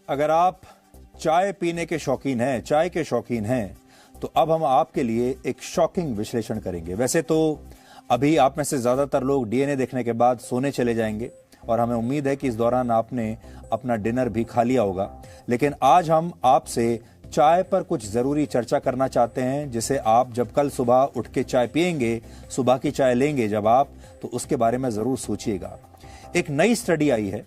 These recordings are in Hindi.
अगर आप चाय पीने के शौकीन हैं, चाय के शौकीन हैं, तो अब हम आपके लिए एक शॉकिंग विश्लेषण करेंगे। वैसे तो अभी आप में से ज्यादातर लोग डीएनए देखने के बाद सोने चले जाएंगे और हमें उम्मीद है कि इस दौरान आपने अपना डिनर भी खा लिया होगा। लेकिन आज हम आपसे चाय पर कुछ जरूरी चर्चा करना चाहते हैं, जिसे आप जब कल सुबह उठ के चाय पिएंगे, सुबह की चाय लेंगे जब आप, तो उसके बारे में जरूर सोचिएगा। एक नई स्टडी आई है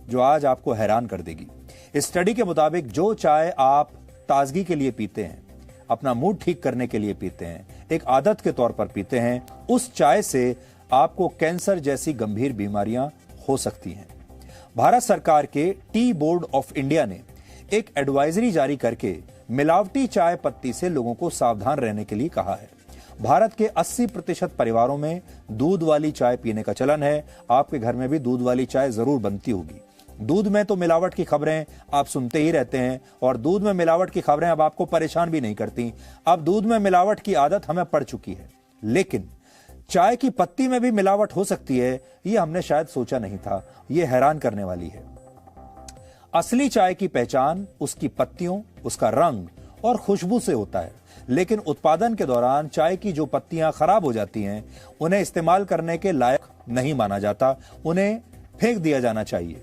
जो आज आपको हैरान कर देगी। इस स्टडी के मुताबिक जो चाय आप ताजगी के लिए पीते हैं, अपना मूड ठीक करने के लिए पीते हैं, एक आदत के तौर पर पीते हैं, उस चाय से आपको कैंसर जैसी गंभीर बीमारियां हो सकती हैं। भारत सरकार के टी बोर्ड ऑफ इंडिया ने एक एडवाइजरी जारी करके मिलावटी चाय पत्ती से लोगों को सावधान रहने के लिए कहा है। भारत के 80% परिवारों में दूध वाली चाय पीने का चलन है। आपके घर में भी दूध वाली चाय जरूर बनती होगी। दूध में तो मिलावट की खबरें आप सुनते ही रहते हैं और दूध में मिलावट की खबरें अब आपको परेशान भी नहीं करती। अब दूध में मिलावट की आदत हमें पड़ चुकी है। लेकिन चाय की पत्ती में भी मिलावट हो सकती है, यह हमने शायद सोचा नहीं था। यह हैरान करने वाली है। असली चाय की पहचान उसकी पत्तियों, उसका रंग और खुशबू से होता है। लेकिन उत्पादन के दौरान चाय की जो पत्तियां खराब हो जाती हैं, उन्हें इस्तेमाल करने के लायक नहीं माना जाता, उन्हें फेंक दिया जाना चाहिए।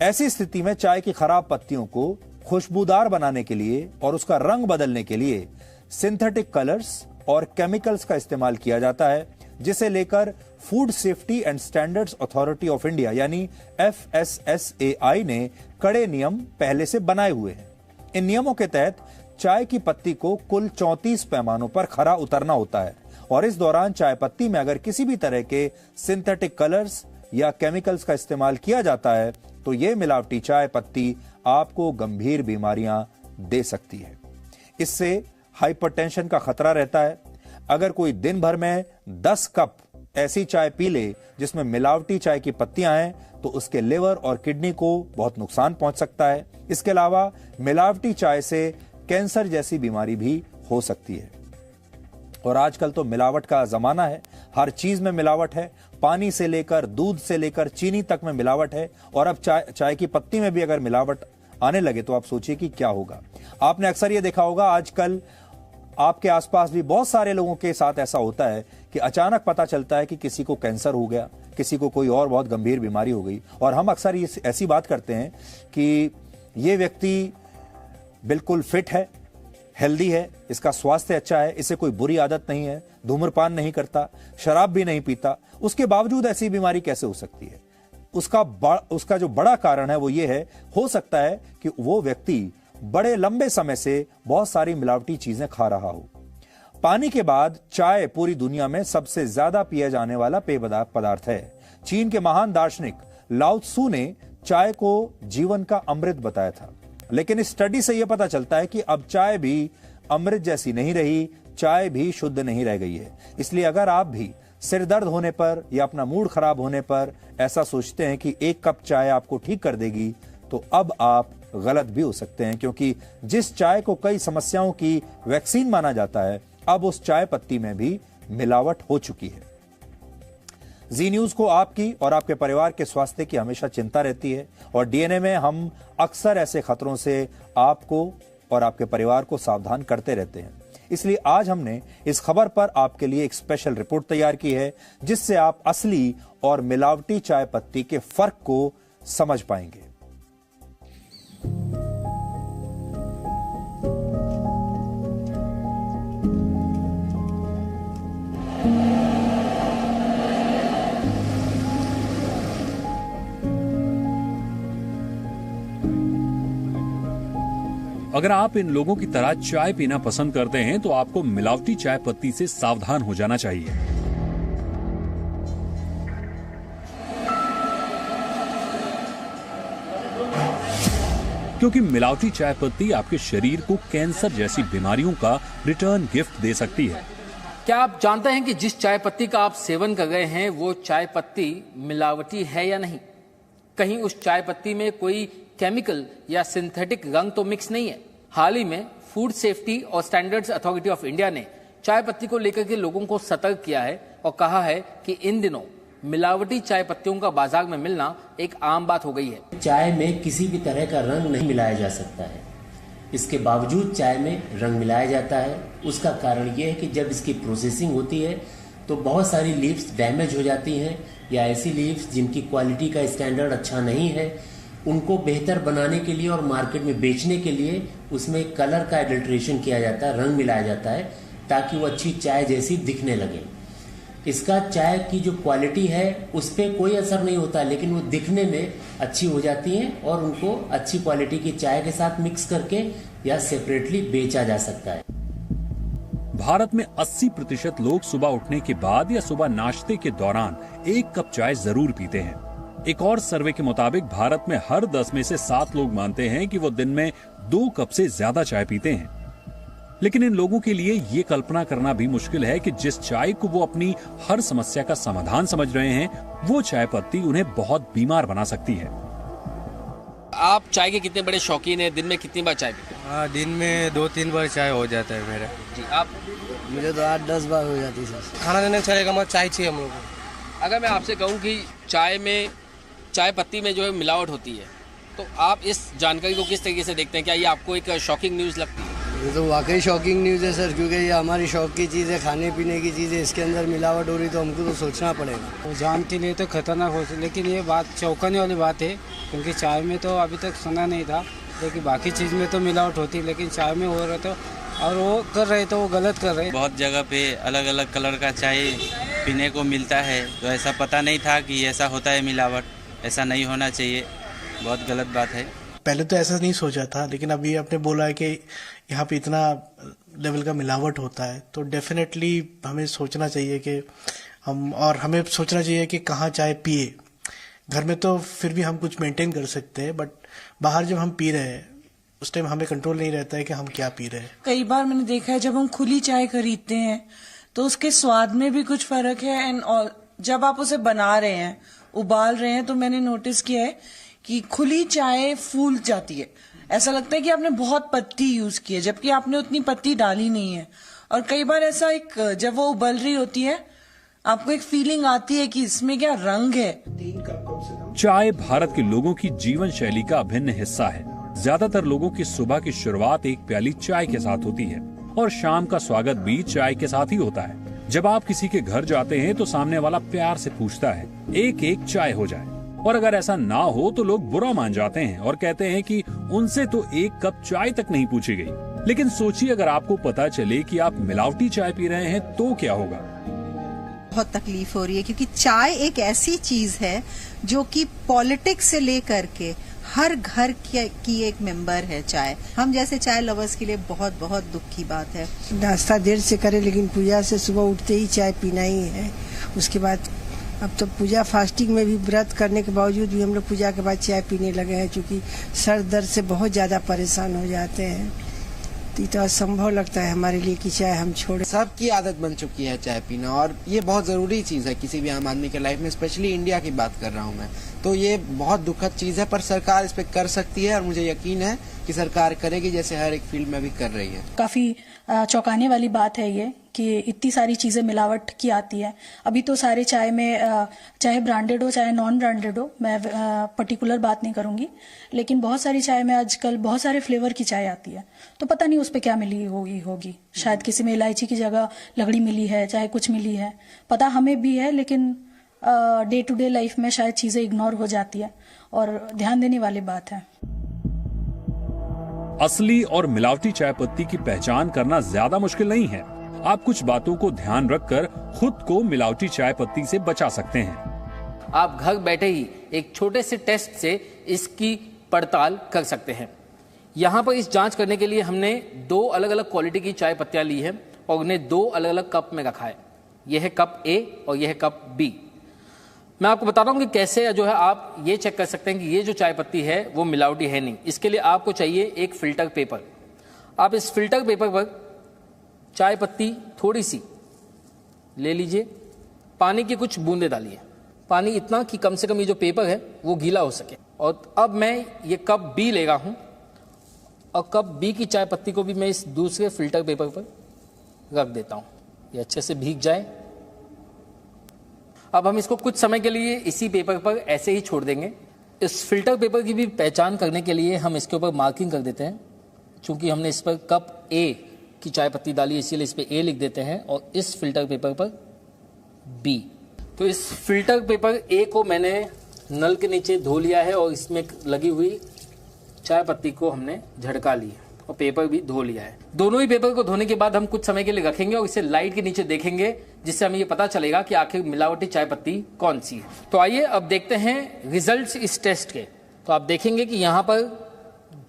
ऐसी स्थिति में चाय की खराब पत्तियों को खुशबूदार बनाने के लिए और उसका रंग बदलने के लिए सिंथेटिक कलर्स और केमिकल्स का इस्तेमाल किया जाता है, जिसे लेकर food safety and standards authority of India यानी FSSAI ने कड़े नियम पहले से बनाए हुए हैं। इन नियमों के तहत चाय की पत्ती को कुल 34 पैमानों पर खरा उतरना होता है और इस दौरान चाय पत्ती में अगर किसी भी तरह के सिंथेटिक कलर्स या केमिकल्स का इस्तेमाल किया जाता है तो यह मिलावटी चाय पत्ती आपको गंभीर बीमारियां दे सकती है। इससे हाइपरटेंशन का खतरा रहता है। अगर कोई दिन भर में 10 कप ऐसी चाय पी ले जिसमें मिलावटी चाय की पत्तियां हैं, तो उसके लिवर और किडनी को बहुत नुकसान पहुंच सकता है। इसके अलावा मिलावटी चाय से कैंसर जैसी बीमारी भी हो सकती है। और आजकल तो मिलावट का जमाना है, हर चीज में मिलावट है। पानी से लेकर दूध से लेकर चीनी तक में मिलावट है और अब चाय की पत्ती में भी अगर मिलावट आने लगे तो आप सोचिए कि क्या होगा। आपने अक्सर ये देखा होगा, आजकल आपके आसपास भी बहुत सारे लोगों के साथ ऐसा होता है कि अचानक पता चलता है कि किसी को कैंसर हो गया, किसी को कोई और बहुत गंभीर बीमारी हो गई। और हम अक्सर ये ऐसी बात करते हैं कि ये व्यक्ति बिल्कुल फिट है, हेल्दी है, इसका स्वास्थ्य अच्छा है, इसे कोई बुरी आदत नहीं है, धूम्रपान नहीं करता, शराब भी नहीं पीता, उसके बावजूद ऐसी बीमारी कैसे हो सकती है? उसका जो बड़ा कारण है वो ये है, हो सकता है कि वो व्यक्ति बड़े लंबे समय से बहुत सारी मिलावटी चीजें खा रहा हो। पानी के बाद चाय पूरी दुनिया में सबसे ज्यादा पिया जाने वाला पेय पदार्थ है। चीन के महान दार्शनिक लाओ त्सु ने चाय को जीवन का अमृत बताया था। लेकिन इस स्टडी से यह पता चलता है कि अब चाय भी अमृत जैसी नहीं रही, चाय भी शुद्ध नहीं रह गई है। इसलिए अगर आप भी सिर दर्द होने पर या अपना मूड खराब होने पर ऐसा सोचते हैं कि एक कप चाय आपको ठीक कर देगी, तो अब आप गलत भी हो सकते हैं, क्योंकि जिस चाय को कई समस्याओं की वैक्सीन माना जाता है, अब उस चाय पत्ती में भी मिलावट हो चुकी है। जी न्यूज को आपकी और आपके परिवार के स्वास्थ्य की हमेशा चिंता रहती है और डीएनए में हम अक्सर ऐसे खतरों से आपको और आपके परिवार को सावधान करते रहते हैं। इसलिए आज हमने इस खबर पर आपके लिए एक स्पेशल रिपोर्ट तैयार की है, जिससे आप असली और मिलावटी चाय पत्ती के फर्क को समझ पाएंगे। अगर आप इन लोगों की तरह चाय पीना पसंद करते हैं तो आपको मिलावटी चाय पत्ती से सावधान हो जाना चाहिए। क्योंकि मिलावटी चाय पत्ती आपके शरीर को कैंसर जैसी बीमारियों का रिटर्न गिफ्ट दे सकती है। क्या आप जानते हैं कि जिस चाय पत्ती का आप सेवन कर रहे हैं वो चाय पत्ती मिलावटी है या नहीं? कहीं उस चाय पत्ती में कोई केमिकल या सिंथेटिक रंग तो मिक्स नहीं है। हाल ही में फूड सेफ्टी और स्टैंडर्ड्स अथॉरिटी ऑफ इंडिया ने चाय पत्ती को लेकर के लोगों को सतर्क किया है और कहा है कि इन दिनों मिलावटी चाय पत्तियों का बाजार में मिलना एक आम बात हो गई है। चाय में किसी भी तरह का रंग नहीं मिलाया जा सकता है, इसके बावजूद चाय में रंग मिलाया जाता है। उसका कारण यह है कि जब इसकी प्रोसेसिंग होती है तो बहुत सारी लीव्स डैमेज हो जाती हैं, या ऐसी लीव्स जिनकी क्वालिटी का स्टैंडर्ड अच्छा नहीं है, उनको बेहतर बनाने के लिए और मार्केट में बेचने के लिए उसमें कलर का एडल्ट्रेशन किया जाता है, रंग मिलाया जाता है, ताकि वो अच्छी चाय जैसी दिखने लगे। इसका चाय की जो क्वालिटी है उस पर कोई असर नहीं होता, लेकिन वो दिखने में अच्छी हो जाती हैं और उनको अच्छी क्वालिटी की चाय के साथ मिक्स करके या सेपरेटली बेचा जा सकता है। भारत में 80% लोग सुबह उठने के बाद या सुबह नाश्ते के दौरान 1 कप चाय जरूर पीते हैं। एक और सर्वे के मुताबिक भारत में हर 10 में से 7 लोग मानते हैं कि वो दिन में 2 कप से ज्यादा चाय पीते हैं। लेकिन इन लोगों के लिए ये कल्पना करना भी मुश्किल है कि जिस चाय को वो अपनी हर समस्या का समाधान समझ रहे हैं, वो चाय पत्ती उन्हें बहुत बीमार बना सकती है। आप चाय के कितने बड़े शौकीन हैं? दिन में कितनी बार चाय पीते हैं? हाँ, दिन में 2-3 बार चाय हो जाता है मेरा। जी, आप? मुझे तो 8-10 बार हो जाती है सर। खाना देने चलेगा मत, चाय चाहिए हम लोग को। अगर मैं आपसे कहूं कि चाय पत्ती में जो है मिलावट होती है, तो आप इस जानकारी को किस तरीके से देखते हैं? क्या ये आपको एक शॉकिंग न्यूज़ लगती है? ये तो वाकई शॉकिंग न्यूज़ है सर, क्योंकि ये हमारी शौक की चीज़ है, खाने पीने की चीज़ है, इसके अंदर मिलावट हो रही तो हमको तो सोचना पड़ेगा। वो जान के लिए तो खतरनाक हो, लेकिन ये बात चौंकाने वाली बात है, क्योंकि चाय में तो अभी तक सुना नहीं था, लेकिन बाकी चीज़ में तो मिलावट होती, लेकिन चाय में हो रहा था और वो कर रहे तो वो गलत कर रहे। बहुत जगह पे अलग अलग कलर का चाय पीने को मिलता है, तो ऐसा पता नहीं था कि ऐसा होता है मिलावट। ऐसा नहीं होना चाहिए, बहुत गलत बात है। पहले तो ऐसा नहीं सोचा था, लेकिन अभी आपने बोला है कि यहाँ पे इतना लेवल का मिलावट होता है, तो डेफिनेटली हमें सोचना चाहिए कि हमें सोचना चाहिए कि कहाँ चाय पिए। घर में तो फिर भी हम कुछ मेंटेन कर सकते हैं, बट बाहर जब हम पी रहे हैं उस टाइम हमें कंट्रोल नहीं रहता है कि हम क्या पी रहे हैं। कई बार मैंने देखा है जब हम खुली चाय खरीदते हैं तो उसके स्वाद में भी कुछ फर्क है, एंड जब आप उसे बना रहे हैं, उबाल रहे हैं, तो मैंने नोटिस किया है कि खुली चाय फूल जाती है। ऐसा लगता है कि आपने बहुत पत्ती यूज की है, जबकि आपने उतनी पत्ती डाली नहीं है। और कई बार ऐसा जब वो उबल रही होती है, आपको एक फीलिंग आती है कि इसमें क्या रंग है। चाय भारत के लोगों की जीवन शैली का अभिन्न हिस्सा है। ज्यादातर लोगों की सुबह की शुरुआत एक प्याली चाय के साथ होती है और शाम का स्वागत भी चाय के साथ ही होता है। जब आप किसी के घर जाते हैं तो सामने वाला प्यार से पूछता है, एक चाय हो जाए, और अगर ऐसा ना हो तो लोग बुरा मान जाते हैं और कहते हैं कि उनसे तो 1 कप चाय तक नहीं पूछी गई। लेकिन सोचिए, अगर आपको पता चले कि आप मिलावटी चाय पी रहे हैं तो क्या होगा? बहुत तकलीफ हो रही है, क्योंकि चाय एक ऐसी चीज है जो कि पॉलिटिक्स से लेकर के हर घर की एक मेंबर है चाय। हम जैसे चाय लवर्स के लिए बहुत बहुत दुख की बात है। नाश्ता देर से करें, लेकिन पूजा से सुबह उठते ही चाय पीना ही है। उसके बाद अब तो पूजा फास्टिंग में भी व्रत करने के बावजूद भी हम लोग पूजा के बाद चाय पीने लगे हैं, क्योंकि सर दर्द से बहुत ज्यादा परेशान हो जाते हैं। तो असंभव लगता है हमारे लिए कि चाय हम छोड़े। सबकी आदत बन चुकी है चाय पीना, और ये बहुत जरूरी चीज है किसी भी आम आदमी के लाइफ में, स्पेशली इंडिया की बात कर रहा हूँ मैं। तो ये बहुत दुखद चीज है, पर सरकार इस पे कर सकती है और मुझे यकीन है कि सरकार करेगी, जैसे हर एक फील्ड में भी कर रही है। काफी चौंकाने वाली बात है ये कि इतनी सारी चीजें मिलावट की आती है। अभी तो सारे चाय में, चाहे ब्रांडेड हो चाहे नॉन ब्रांडेड हो, मैं पर्टिकुलर बात नहीं करूंगी, लेकिन बहुत सारी चाय में आजकल बहुत सारे फ्लेवर की चाय आती है, तो पता नहीं उस पर क्या मिली होगी। शायद किसी में इलायची की जगह लकड़ी मिली है, चाहे कुछ मिली है, पता हमें भी है, लेकिन डे टू डे लाइफ में शायद चीजें इग्नोर हो जाती है और ध्यान देने वाली बात है। असली और मिलावटी चाय पत्ती की पहचान करना ज्यादा मुश्किल नहीं है। आप कुछ बातों को ध्यान रखकर खुद को मिलावटी चाय पत्ती से बचा सकते हैं। आप घर बैठे ही एक छोटे से टेस्ट से इसकी पड़ताल कर सकते हैं। यहाँ पर इस जांच करने के लिए हमने 2 अलग अलग क्वालिटी की चाय पत्तियां ली है और उन्हें 2 अलग अलग कप में रखा है। यह है कप ए और यह है कप बी। मैं आपको बता रहा हूं कि कैसे जो है आप ये चेक कर सकते हैं कि ये जो चाय पत्ती है वो मिलावटी है नहीं। इसके लिए आपको चाहिए एक फिल्टर पेपर। आप इस फिल्टर पेपर पर चाय पत्ती थोड़ी सी ले लीजिए, पानी की कुछ बूंदे डालिए, पानी इतना कि कम से कम ये जो पेपर है वो गीला हो सके। और अब मैं ये कप बी ले रहा हूं और कप बी की चाय पत्ती को भी मैं इस दूसरे फिल्टर पेपर पर रख देता हूं, ये अच्छे से भीग जाए। अब हम इसको कुछ समय के लिए इसी पेपर पर ऐसे ही छोड़ देंगे। इस फिल्टर पेपर की भी पहचान करने के लिए हम इसके ऊपर मार्किंग कर देते हैं। चूंकि हमने इस पर कप ए की चाय पत्ती डाली, इसीलिए इस पर ए लिख देते हैं और इस फिल्टर पेपर पर बी। तो इस फिल्टर पेपर ए को मैंने नल के नीचे धो लिया है और इसमें लगी हुई चाय पत्ती को हमने झड़का ली और पेपर भी धो लिया है। दोनों ही पेपर को धोने के बाद हम कुछ समय के लिए रखेंगे और इसे लाइट के नीचे देखेंगे, जिससे हमें ये पता चलेगा कि आखिर मिलावटी चाय पत्ती कौन सी है। तो आइए अब देखते हैं रिजल्ट्स इस टेस्ट के। तो आप देखेंगे कि यहाँ पर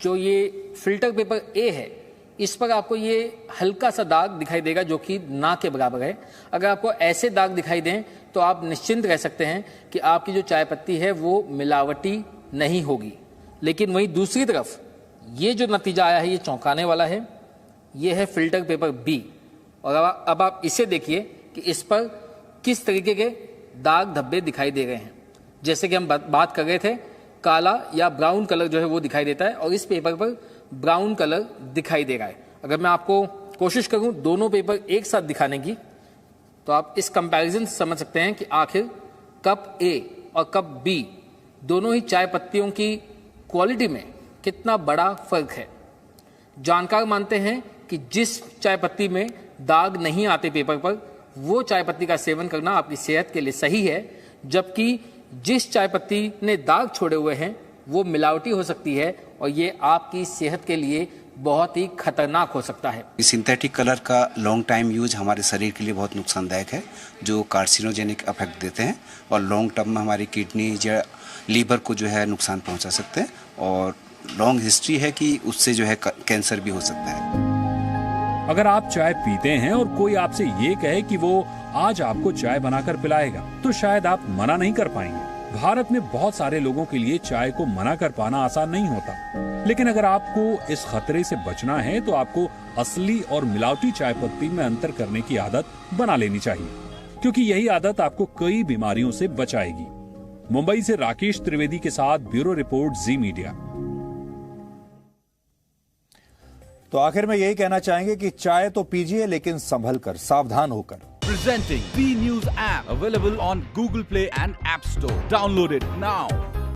जो ये फिल्टर पेपर ए है, इस पर आपको ये हल्का सा दाग दिखाई देगा जो कि ना के बराबर है। अगर आपको ऐसे दाग दिखाई दें तो आप निश्चिंत रह सकते हैं कि आपकी जो चाय पत्ती है वो मिलावटी नहीं होगी। लेकिन वहीं दूसरी तरफ ये जो नतीजा आया है ये चौंकाने वाला है। ये है फिल्टर पेपर बी और अब आप इसे देखिए कि इस पर किस तरीके के दाग धब्बे दिखाई दे रहे हैं। जैसे कि हम बात कर रहे थे, काला या ब्राउन कलर जो है वो दिखाई देता है और इस पेपर पर ब्राउन कलर दिखाई दे रहा है। अगर मैं आपको कोशिश करूं दोनों पेपर एक साथ दिखाने की, तो आप इस कंपैरिजन से समझ सकते हैं कि आखिर कप ए और कप बी दोनों ही चाय पत्तियों की क्वालिटी में कितना बड़ा फर्क है। जानकार मानते हैं कि जिस चाय पत्ती में दाग नहीं आते पेपर पर, वो चाय पत्ती का सेवन करना आपकी सेहत के लिए सही है, जबकि जिस चाय पत्ती ने दाग छोड़े हुए हैं वो मिलावटी हो सकती है और ये आपकी सेहत के लिए बहुत ही खतरनाक हो सकता है। सिंथेटिक कलर का लॉन्ग टाइम यूज हमारे शरीर के लिए बहुत नुकसानदायक है, जो कार्सिनोजेनिक इफेक्ट देते हैं और लॉन्ग टर्म में हमारी किडनी या लीवर को जो है नुकसान पहुंचा सकते हैं और लॉन्ग हिस्ट्री है कि उससे जो है कैंसर भी हो सकता है। अगर आप चाय पीते हैं और कोई आपसे ये कहे कि वो आज आपको चाय बनाकर पिलाएगा, तो शायद आप मना नहीं कर पाएंगे। भारत में बहुत सारे लोगों के लिए चाय को मना कर पाना आसान नहीं होता, लेकिन अगर आपको इस खतरे से बचना है तो आपको असली और मिलावटी चाय पत्ती में अंतर करने की आदत बना लेनी चाहिए, क्योंकि यही आदत आपको कई बीमारियों से बचाएगी। मुंबई से राकेश त्रिवेदी के साथ ब्यूरो रिपोर्ट, जी मीडिया। तो आखिर में यही कहना चाहेंगे कि चाय तो पीजिए, लेकिन संभल कर, सावधान होकर। Presenting B News app, available on Google Play and App Store. Download it now.